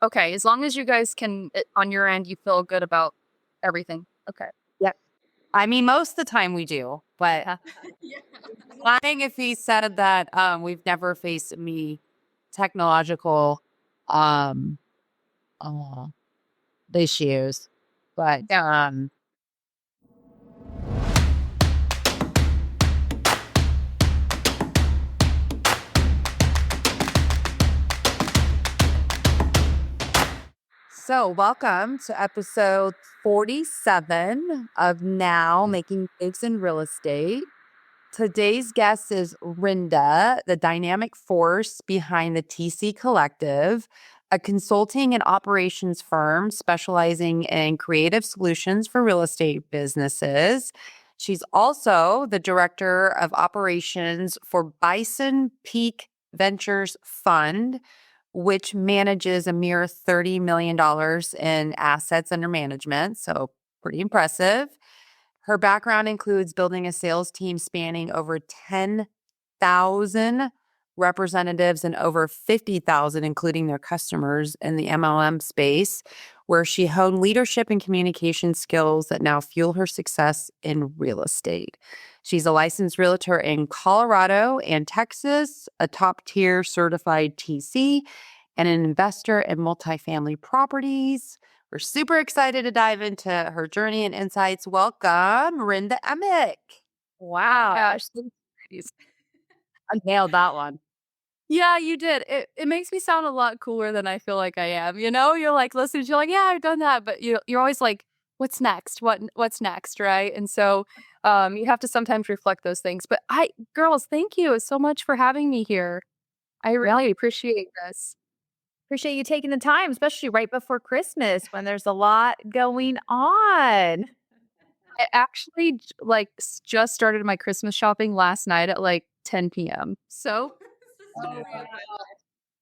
Okay, as long as you guys can, on your end, you feel good about everything. Okay. Yep. I mean, most of the time we do, but Yeah. lying if he said that we've never faced any technological um uh, issues. But so welcome to episode 47 of Now Making Moves in Real Estate. Today's guest is Rinda, the dynamic force behind the TC Collective, a consulting and operations firm specializing in creative solutions for real estate businesses. She's also the director of operations for Bison Peak Ventures Fund, which manages a mere $30 million in assets under management. So, pretty impressive. Her background includes building a sales team spanning over 10,000 representatives and over 50,000, including their customers in the MLM space, where she honed leadership and communication skills that now fuel her success in real estate. She's a licensed realtor in Colorado and Texas, a top tier certified TC, and an investor in multifamily properties. We're super excited to dive into her journey and insights. Welcome, Rinda Emick. Wow. Gosh, thanks, ladies. I nailed that one. Yeah, you did. It makes me sound a lot cooler than I feel like I am. You're like listening, you're like, yeah, I've done that, but you're always like, what's next? What's next, right? And so, you have to sometimes reflect those things. But girls, thank you so much for having me here. I really appreciate this. Appreciate you taking the time, especially right before Christmas when there's a lot going on. I actually just started my Christmas shopping last night at like 10 p.m. So,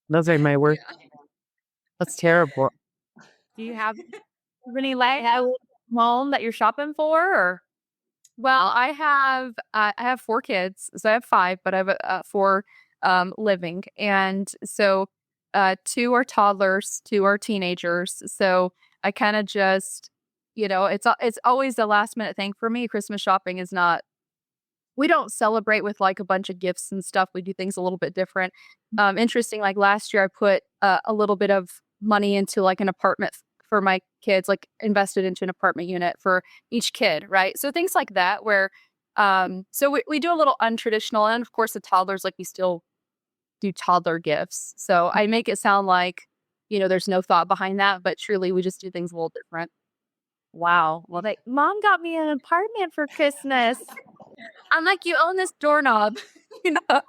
Those are my worst. yeah. That's terrible. Do you have any Lego home that you're shopping for? Or Well, I have 4 kids, so I have 5, but I have 4 living, and so 2 are toddlers, 2 are teenagers. So I kind of just, it's always a last minute thing for me. Christmas shopping is not. We don't celebrate with like a bunch of gifts and stuff. We do things a little bit different. Interesting. Like last year, I put a little bit of money into like an apartment for my kids, like invested into an apartment unit for each kid, right? So things like that, where so we do a little untraditional, and of course the toddlers, like we still do toddler gifts. So I make it sound like there's no thought behind that, but truly we just do things a little different. wow, well, like mom got me an apartment for Christmas. I'm like, you own this doorknob, you know.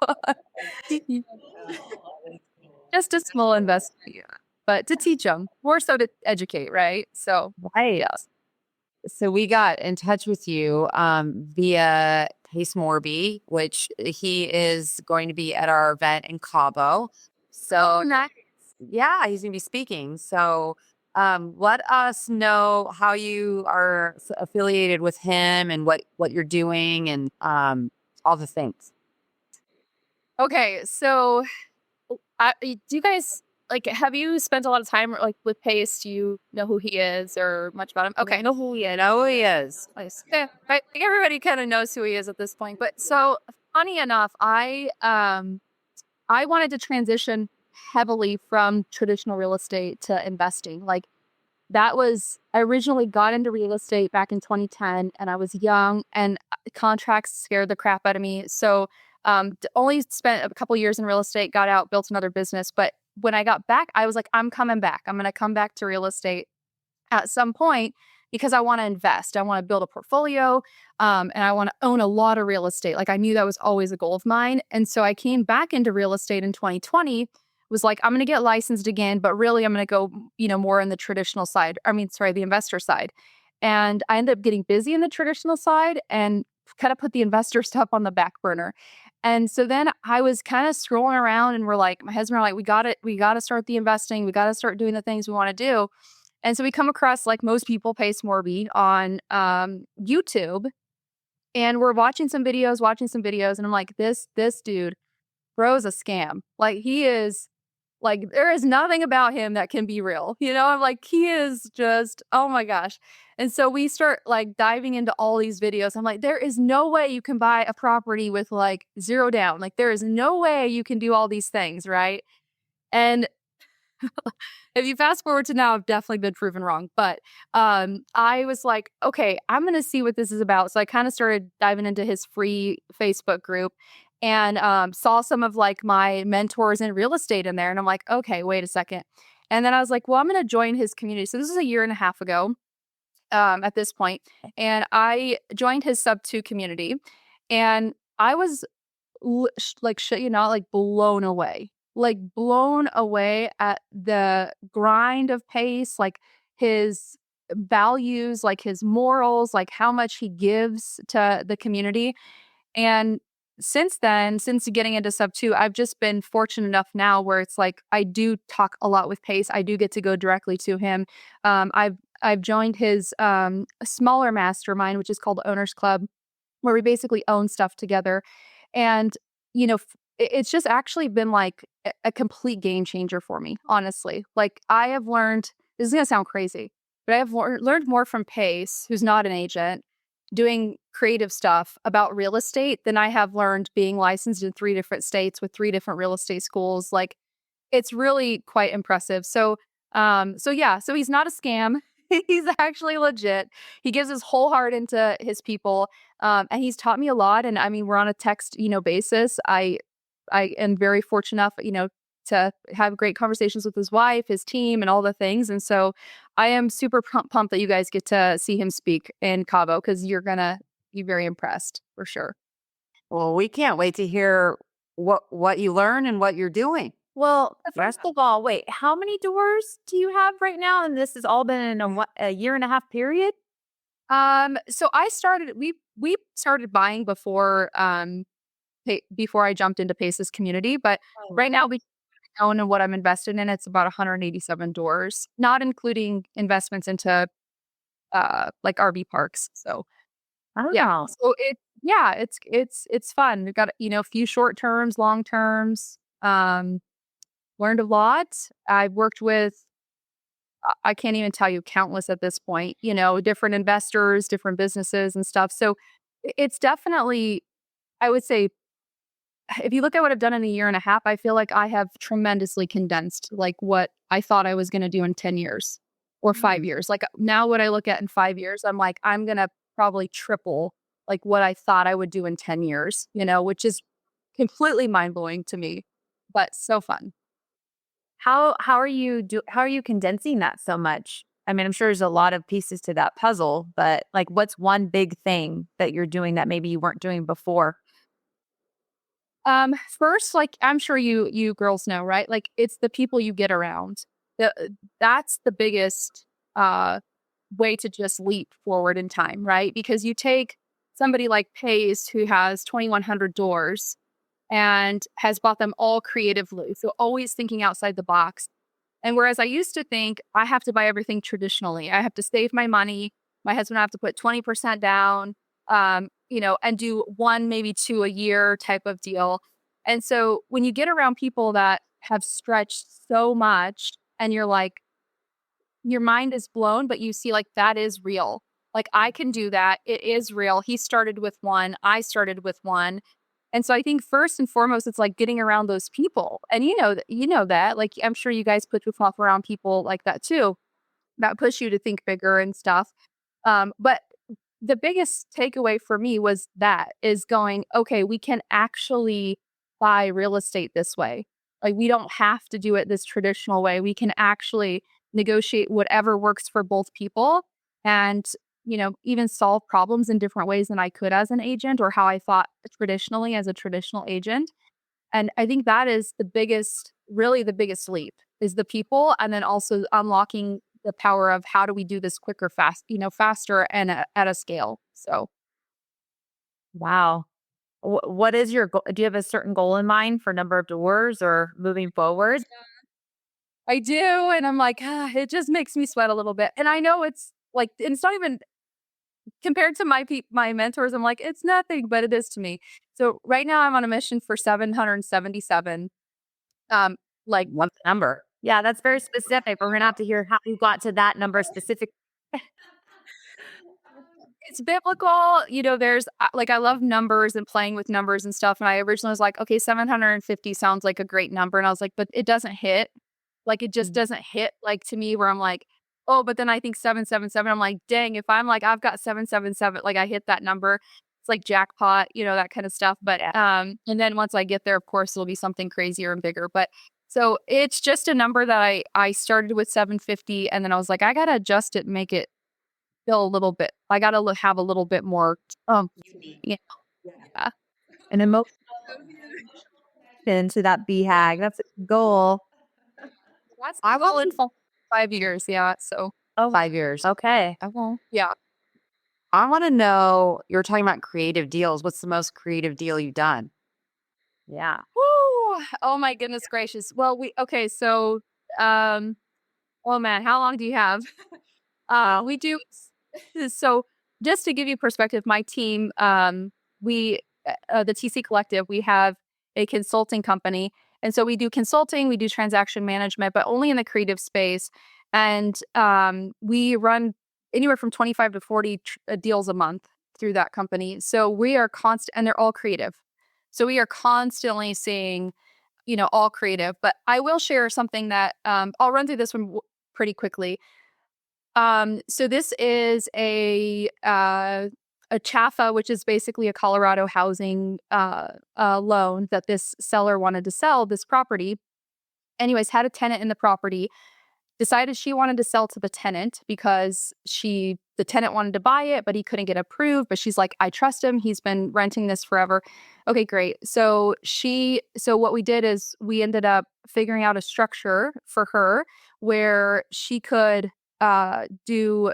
Just a small investment, yeah. But to teach them, more so to educate, right? So, Right. yes. So we got in touch with you via Pace Morby, which he is going to be at our event in Cabo. So Nice. yeah, he's going to be speaking. So let us know how you are affiliated with him and what you're doing and all the things. Okay, so do you guys have you spent a lot of time like with Pace? Do you know who he is or much about him? Okay, I know who he is. nice. Yeah, I think everybody kind of knows who he is at this point. But so funny enough, I wanted to transition heavily from traditional real estate to investing. Like I originally got into real estate back in 2010, and I was young, and contracts scared the crap out of me. So only spent a couple years in real estate, got out, built another business. But when I got back, I was like, I'm coming back. I'm going to come back to real estate at some point because I want to invest. I want to build a portfolio, and I want to own a lot of real estate. Like I knew that was always a goal of mine. And so I came back into real estate in 2020, was like, I'm going to get licensed again, but really I'm going to go, more in the traditional side. I mean, sorry, the investor side. And I ended up getting busy in the traditional side and kind of put the investor stuff on the back burner. And so then I was kind of scrolling around, and my husband and I were like, we got to start the investing. We got to start doing the things we want to do. And so we come across, like most people, Pace Morby on YouTube, and we're watching some videos, and I'm like, this dude, bro's a scam. Like he is Like, there is nothing about him that can be real. I'm like, he is just, oh my gosh. And so we start like diving into all these videos. I'm like, there is no way you can buy a property with like zero down. Like, there is no way you can do all these things, right? And if you fast forward to now, I've definitely been proven wrong. But I was like, okay, I'm going to see what this is about. So I kind of started diving into his free Facebook group and saw some of like my mentors in real estate in there. And I'm like, okay, wait a second. And then I was like, well, I'm going to join his community. So this is a year and a half ago at this point. And I joined his sub two community. And I was like shit you not, like blown away at the grind of Pace, like his values, like his morals, like how much he gives to the community. And since then, since getting into sub two, I've just been fortunate enough now where it's like I do talk a lot with Pace. I do get to go directly to him. I've joined his smaller mastermind, which is called Owners Club, where we basically own stuff together. And, it's just actually been like a complete game changer for me, honestly. Like, I have learned, this is going to sound crazy, but I have learned more from Pace, who's not an agent, doing creative stuff about real estate than I have learned being licensed in 3 different states with 3 different real estate schools. Like, it's really quite impressive. So he's not a scam. He's actually legit. He gives his whole heart into his people. And he's taught me a lot. And I mean, we're on a text, basis. I am very fortunate enough, to have great conversations with his wife, his team, and all the things. And so I am super pumped that you guys get to see him speak in Cabo because you're gonna be very impressed for sure. Well, we can't wait to hear what you learn and what you're doing. Well, first of all, wait, how many doors do you have right now? And this has all been in a year and a half period? So we started buying before I jumped into Pace's community, but Oh. right now we own and what I'm invested in, it's about 187 doors, not including investments into like RV parks. So yeah. Oh. It's fun. We've got, a few short terms, long terms. Learned a lot. I've worked with I can't even tell you countless at this point, different investors, different businesses and stuff. So it's definitely, I would say, if you look at what I've done in a year and a half, I feel like I have tremendously condensed like what I thought I was going to do in 10 years or 5 years. Like now what I look at in 5 years, I'm like, I'm going to probably triple like what I thought I would do in 10 years, which is completely mind blowing to me, but so fun. How are you condensing that so much? I mean, I'm sure there's a lot of pieces to that puzzle, but like what's one big thing that you're doing that maybe you weren't doing before? First, like I'm sure you girls know, right? Like it's the people you get around. That's the biggest way to just leap forward in time, right? Because you take somebody like Pace who has 2,100 doors and has bought them all creatively. So always thinking outside the box. And whereas I used to think I have to buy everything traditionally, I have to save my money. My husband have to put 20% down, and do one, maybe two a year type of deal. And so when you get around people that have stretched so much and you're like, your mind is blown, but you see like that is real. Like I can do that. It is real. He started with one. I started with one. And so I think first and foremost, it's like getting around those people. And you know that. Like I'm sure you guys put yourself around people like that too, that push you to think bigger and stuff. But the biggest takeaway for me was that is going, okay, we can actually buy real estate this way. Like we don't have to do it this traditional way. We can actually negotiate whatever works for both people and, even solve problems in different ways than I could as an agent or how I thought traditionally as a traditional agent. And I think that is really the biggest leap is the people and then also unlocking the power of how do we do this quicker, faster and at a scale. So Wow. What is your goal? Do you have a certain goal in mind for number of doors or moving forward? I do. And I'm like, it just makes me sweat a little bit. And I know it's like, and it's not even compared to my mentors. I'm like, it's nothing, but it is to me. So right now I'm on a mission for 777. Like, what's the number? Yeah, that's very specific. We're gonna have to hear how you got to that number specific. It's biblical. There's like, I love numbers and playing with numbers and stuff. And I originally was like, okay, 750 sounds like a great number. And I was like, but it doesn't hit. Like, it just doesn't hit, like, to me, where I'm like, oh, but then I think 777. I'm like, dang, if I'm like, I've got 777, like, I hit that number. It's like jackpot, that kind of stuff. But and then once I get there, of course, it'll be something crazier and bigger. But so it's just a number that I started with 750, and then I was like, I gotta adjust it and make it feel a little bit. I gotta have a little bit more. Yeah, An emotion into that BHAG. That's a goal. that's I well will in 5 years. Yeah, so Oh, 5 years. okay. I won't. Yeah. I want to know, you're talking about creative deals. What's the most creative deal you've done? Yeah. Woo! Oh my goodness gracious. Well, okay. So, oh man, how long do you have? We do. So, just to give you perspective, my team, the TC Collective, we have a consulting company. And so we do consulting, we do transaction management, but only in the creative space. And we run anywhere from 25 to 40 deals a month through that company. So we are constant, and they're all creative. So we are constantly seeing, all creative. But I will share something that I'll run through this one pretty quickly. So this is a CHAFA, which is basically a Colorado housing loan that this seller wanted to sell this property. Anyways, had a tenant in the property, decided she wanted to sell to the tenant because the tenant wanted to buy it, but he couldn't get approved. But she's like, I trust him. He's been renting this forever. Okay, great. So what we did is we ended up figuring out a structure for her where she could do,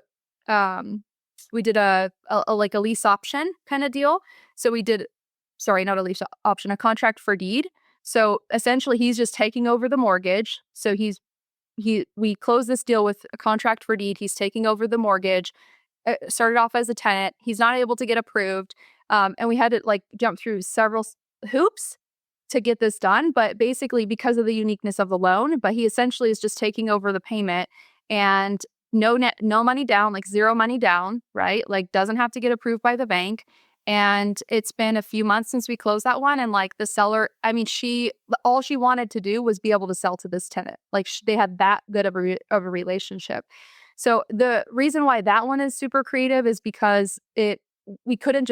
we did a like a lease option kind of deal. So we did, sorry, not a lease option, a contract for deed. So essentially he's just taking over the mortgage. So we closed this deal with a contract for deed. He's taking over the mortgage. Started off as a tenant. He's not able to get approved, and we had to like jump through several hoops to get this done. But basically, because of the uniqueness of the loan, but he essentially is just taking over the payment and no money down, like zero money down, right? Like doesn't have to get approved by the bank. And it's been a few months since we closed that one. And like the seller, I mean, all she wanted to do was be able to sell to this tenant. Like they had that good of a relationship. So the reason why that one is super creative is because we couldn't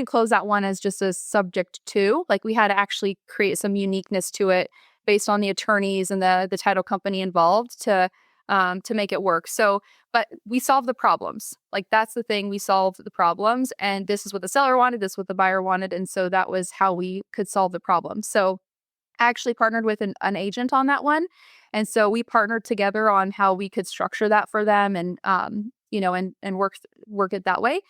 close that one as just a subject to, like we had to actually create some uniqueness to it based on the attorneys and the title company involved to make it work. So, but we solved the problems. Like that's the thing, we solved the problems, and this is what the seller wanted, this is what the buyer wanted, and so that was how we could solve the problem. So I actually partnered with an agent on that one, and so we partnered together on how we could structure that for them, and and work it that way.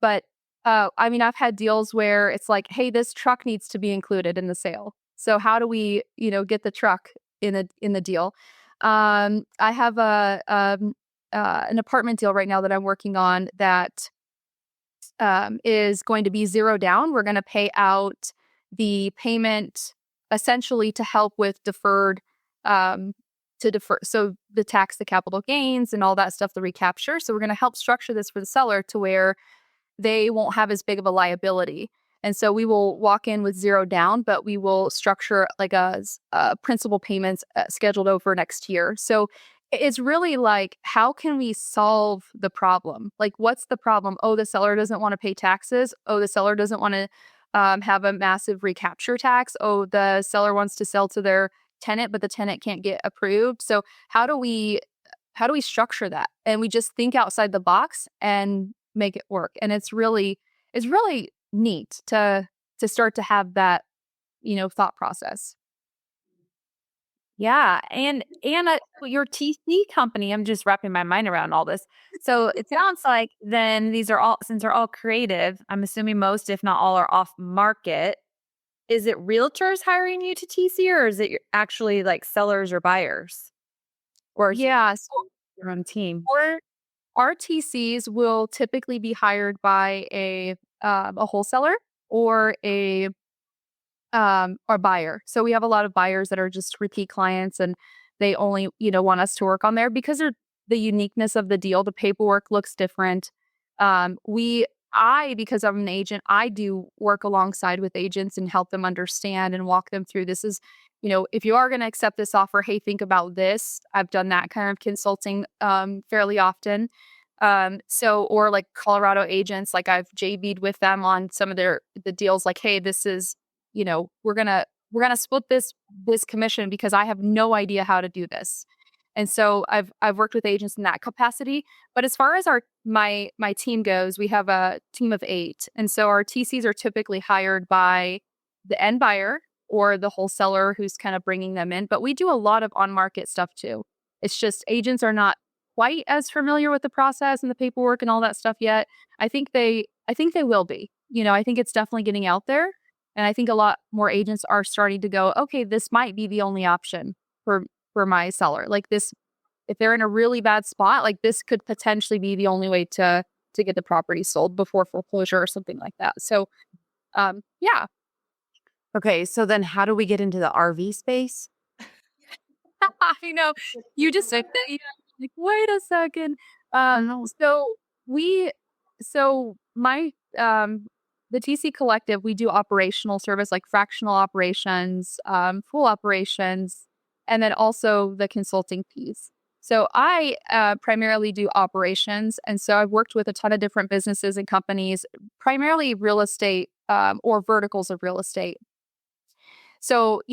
But I mean, I've had deals where it's like, hey, this truck needs to be included in the sale. So how do we, get the truck in the deal? I have an apartment deal right now that I'm working on that is going to be zero down. We're going to pay out the payment essentially to help with deferred, to defer. So the tax, the capital gains, and all that stuff, the recapture. So we're going to help structure this for the seller to where they won't have as big of a liability. And so we will walk in with zero down, but we will structure like a principal payments scheduled over next year. So it's really like, how can we solve the problem? Like, what's the problem? Oh, the seller doesn't want to pay taxes. Oh, the seller doesn't want to have a massive recapture tax. Oh, the seller wants to sell to their tenant, but the tenant can't get approved. So how do we structure that? And we just think outside the box and make it work. And it's really neat to start to have that, thought process. Yeah, and your TC company, I'm just wrapping my mind around all this. So it sounds like then these are all, since they're all creative, I'm assuming most, if not all, are off market. Is it realtors hiring you to TC, or is it actually like sellers or buyers? Or is it Yeah. So your own team? or our TCs will typically be hired by a wholesaler or a or buyer. So we have a lot of buyers that are just repeat clients and they only, want us to work on there because of the uniqueness of the deal. The paperwork looks different. Because I'm an agent, I do work alongside with agents and help them understand and walk them through. This is, if you are going to accept this offer, hey, think about this. I've done that kind of consulting fairly often. Or like Colorado agents, like I've JV'd with them on some of the deals, like, hey, this is, we're gonna split this commission because I have no idea how to do this. And so I've worked with agents in that capacity. But as far as my team goes, we have a team of 8. And so our TCs are typically hired by the end buyer or the wholesaler who's kind of bringing them in. But we do a lot of on-market stuff too. It's just agents are not quite as familiar with the process and the paperwork and all that stuff yet. I think they will be. I think it's definitely getting out there. And I think a lot more agents are starting to go, okay, this might be the only option for my seller. Like this, if they're in a really bad spot, like this could potentially be the only way to get the property sold before foreclosure or something like that. So yeah. Okay, so then how do we get into the RV space? I know. You just said that. Like, wait a second. I know. So we, so my, the TC Collective, we do operational service like fractional operations, full operations, and then also the consulting piece. So I primarily do operations, and so I've worked with a ton of different businesses and companies, primarily real estate or verticals of real estate. So,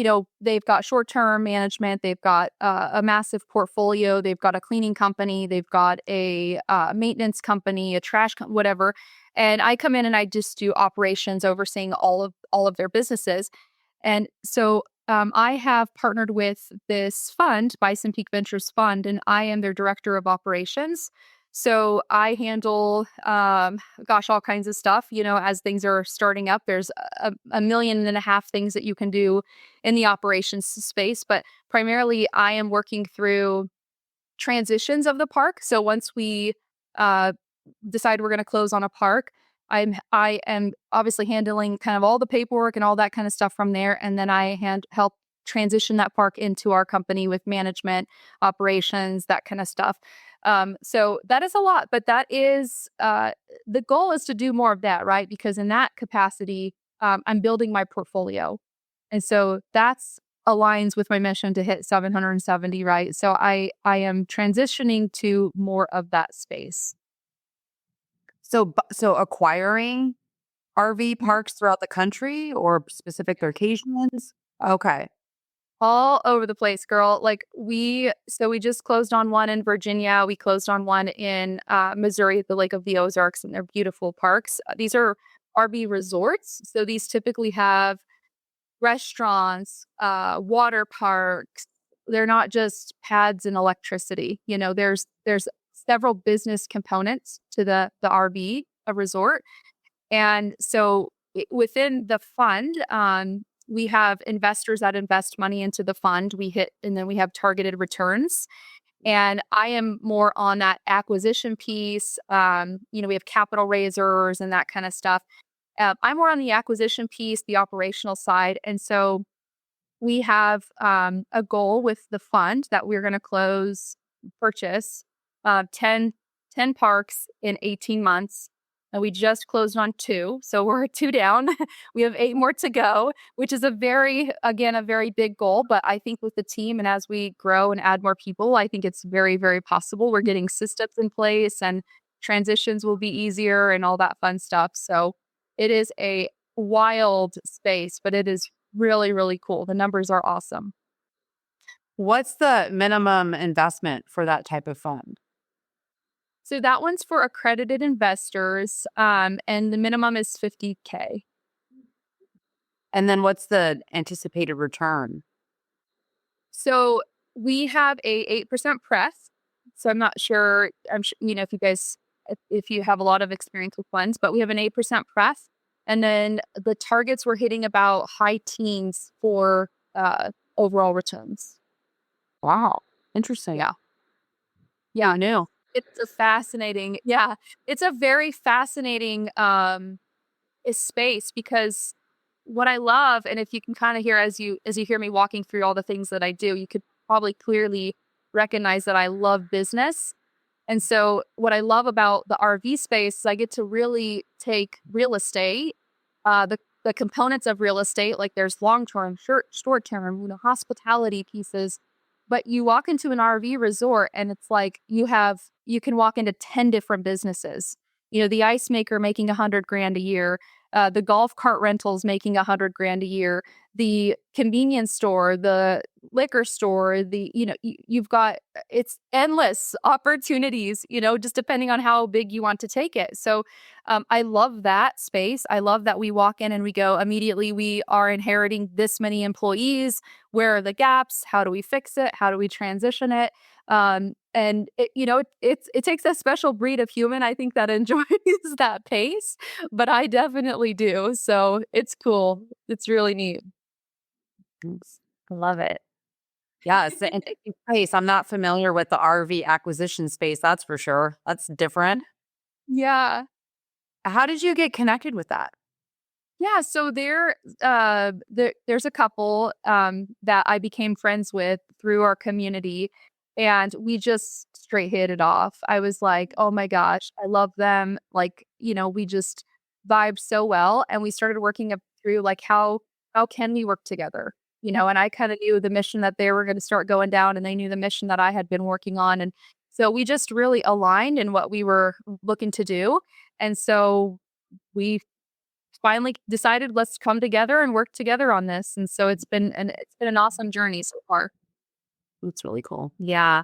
they've got short-term management, they've got a massive portfolio, they've got a cleaning company, they've got a maintenance company, a whatever. And I come in and I just do operations, overseeing all of their businesses. And so I have partnered with this fund, Bison Peak Ventures Fund, and I am their director of operations. So I handle, all kinds of stuff. As things are starting up, there's a million and a half things that you can do in the operations space. But primarily, I am working through transitions of the park. So once we uh, decide we're going to close on a park, I am obviously handling kind of all the paperwork and all that kind of stuff from there, and then I help transition that park into our company with management, operations, that kind of stuff. So that is a lot, but that is the goal is to do more of that, right? Because in that capacity, I'm building my portfolio, and so that's aligns with my mission to hit 770, right? So I am transitioning to more of that space. So acquiring RV parks throughout the country or specific locations? Okay. All over the place, girl. Like we just closed on one in Virginia. We closed on one in Missouri at the Lake of the Ozarks, and they're beautiful parks. These are RV resorts, so these typically have restaurants, water parks. They're not just pads and electricity. There's several business components to the RV, a resort. And so within the fund, we have investors that invest money into the fund. And then we have targeted returns. And I am more on that acquisition piece. We have capital raisers and that kind of stuff. I'm more on the acquisition piece, the operational side. And so we have a goal with the fund that we're going to purchase 10 parks in 18 months. And we just closed on 2. So we're 2 down. We have 8 more to go, which is a very big goal. But I think with the team and as we grow and add more people, I think it's very, very possible. We're getting systems in place and transitions will be easier and all that fun stuff. So it is a wild space, but it is really, really cool. The numbers are awesome. What's the minimum investment for that type of fund? So that one's for accredited investors, and the minimum is $50K. And then what's the anticipated return? So we have a 8% pref. So I'm not sure. I'm sure, if you have a lot of experience with funds, but we have an 8% pref, and then the targets we're hitting about high teens for overall returns. Wow. Interesting. Yeah. Yeah. Who knew? It's a fascinating, yeah. It's a very fascinating space because what I love, and if you can kind of hear as you hear me walking through all the things that I do, you could probably clearly recognize that I love business. And so what I love about the RV space is I get to really take real estate, the components of real estate, like there's long-term, short-term, hospitality pieces. But you walk into an RV resort and it's like you can walk into 10 different businesses. The ice maker making 100 grand a year, the golf cart rentals making 100 grand a year, the convenience store, the liquor store, you've got it's endless opportunities, just depending on how big you want to take it. So I love that space. I love that we walk in and we go immediately, we are inheriting this many employees. Where are the gaps? How do we fix it? How do we transition it? And it takes a special breed of human, I think, that enjoys that pace, but I definitely do. So it's cool. It's really neat. Thanks. I love it. Yes, and taking place. I'm not familiar with the RV acquisition space, that's for sure. That's different. Yeah. How did you get connected with that? Yeah, so there's a couple that I became friends with through our community, and we just straight hit it off. I was like, "Oh my gosh, I love them." Like, we just vibed so well, and we started working up through like how can we work together? And I kind of knew the mission that they were going to start going down, and they knew the mission that I had been working on, and so we just really aligned in what we were looking to do, and so we finally decided let's come together and work together on this. And so it's been an awesome journey so far. That's really cool. Yeah.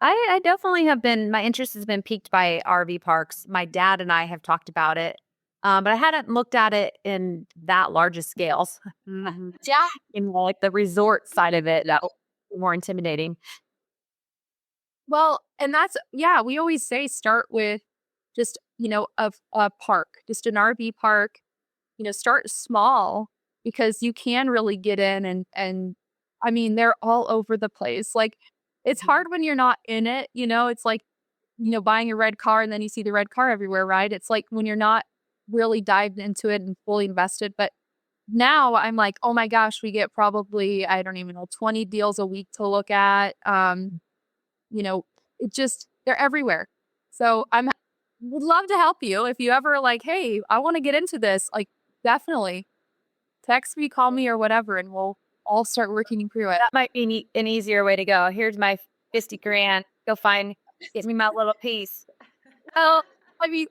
I definitely have been, my interest has been piqued by RV parks. My dad and I have talked about it, but I hadn't looked at it in that large a scales. Mhm. Yeah. Like the resort side of it, that more intimidating. Well, and that's yeah, we always say start with just, a park, just an RV park, start small because you can really get in and I mean, they're all over the place. Like it's hard when you're not in it, it's like, buying a red car and then you see the red car everywhere, right? It's like when you're not really dived into it and fully invested. But now I'm like, oh my gosh, we get probably, I don't even know, 20 deals a week to look at. You know, it just they're everywhere. So would love to help you if you ever like, hey, I want to get into this. Like, definitely text me, call me, or whatever, and we'll all start working through it. That might be an easier way to go. Here's my 50 grand. Go find, get me my little piece. Well, I mean,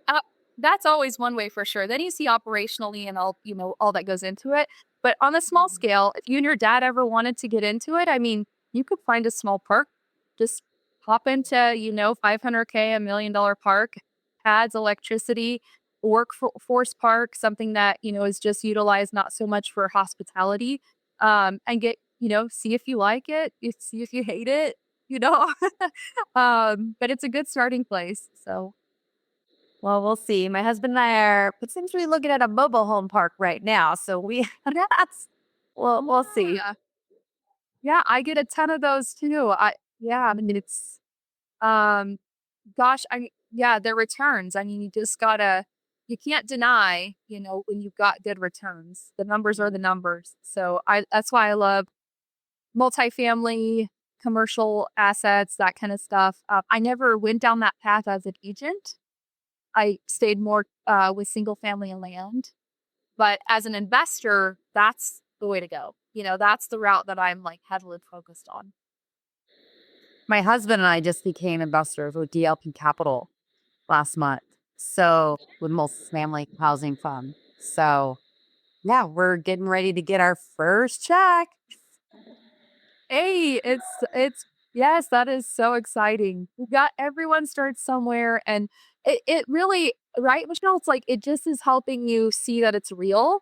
that's always one way for sure. Then you see operationally and all that goes into it. But on a small scale, if you and your dad ever wanted to get into it, I mean, you could find a small park, just hop into, 500K, $1 million park, adds electricity, workforce park, something that, is just utilized not so much for hospitality, and get, see if you like it, see if you hate it, you know. But it's a good starting place. So Well, we'll see. My husband and I are potentially looking at a mobile home park right now. So that's, we'll see. yeah. Yeah, I get a ton of those too. I mean it's um gosh, yeah, they're returns. I mean, you can't deny, when you've got good returns. The numbers are the numbers. So that's why I love multifamily, commercial assets, that kind of stuff. I never went down that path as an agent. I stayed more with single family and land. But as an investor, that's the way to go. That's the route that I'm like heavily focused on. My husband and I just became investors with DLP Capital last month. So with multifamily housing fund. So yeah, we're getting ready to get our first check. Hey, it's yes, that is so exciting. We got everyone starts somewhere and it really right, Michelle, it's like it just is helping you see that it's real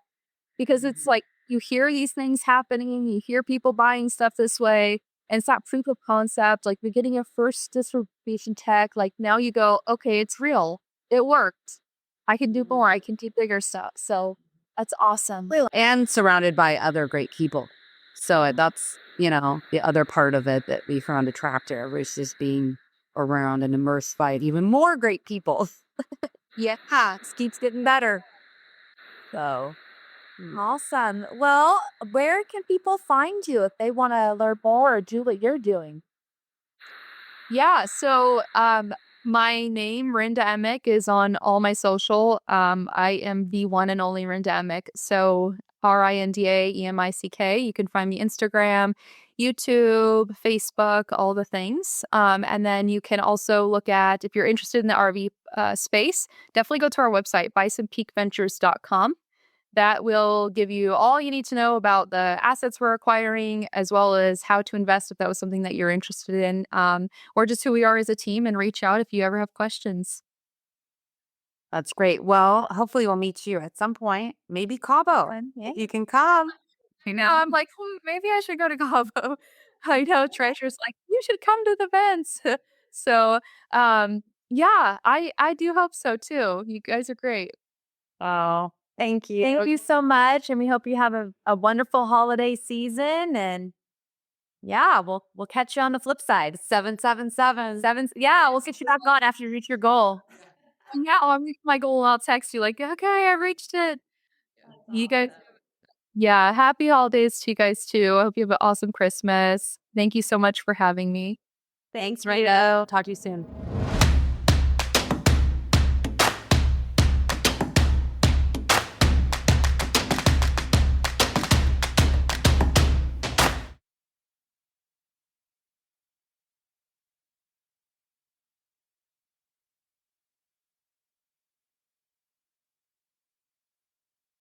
because it's like you hear these things happening, you hear people buying stuff this way, and it's not proof of concept. Like we're getting a first distribution tech. Like now you go, okay, it's real. It worked. I can do more. I can do bigger stuff. So that's awesome. And surrounded by other great people. So that's, the other part of it that we found attractive was just being around and immersed by even more great people. Yeah. It keeps getting better. So Awesome. Well, where can people find you if they want to learn more or do what you're doing? Yeah, so my name Rinda Emick is on all my social. I am the one and only Rinda Emick. So RindaEmick. You can find me Instagram, YouTube, Facebook, all the things. And then you can also look at if you're interested in the RV space, definitely go to our website, bisonpeakventures.com. That will give you all you need to know about the assets we're acquiring, as well as how to invest if that was something that you're interested in, or just who we are as a team. And reach out if you ever have questions. That's great. Well, hopefully we'll meet you at some point. Maybe Cabo. Yeah. You can come. I know. I'm like, maybe I should go to Cabo. I know Treasure's like, you should come to the events. So, yeah, I do hope so too. You guys are great. Oh, thank you. Thank you so much. And we hope you have a wonderful holiday season. And yeah, we'll catch you on the flip side. 777. Yeah, we'll get you back on after you reach your goal. Yeah, I'll reach my goal. I'll text you like, okay, I reached it. You guys, yeah, happy holidays to you guys too. I hope you have an awesome Christmas. Thank you so much for having me. Thanks, Rito. Talk to you soon.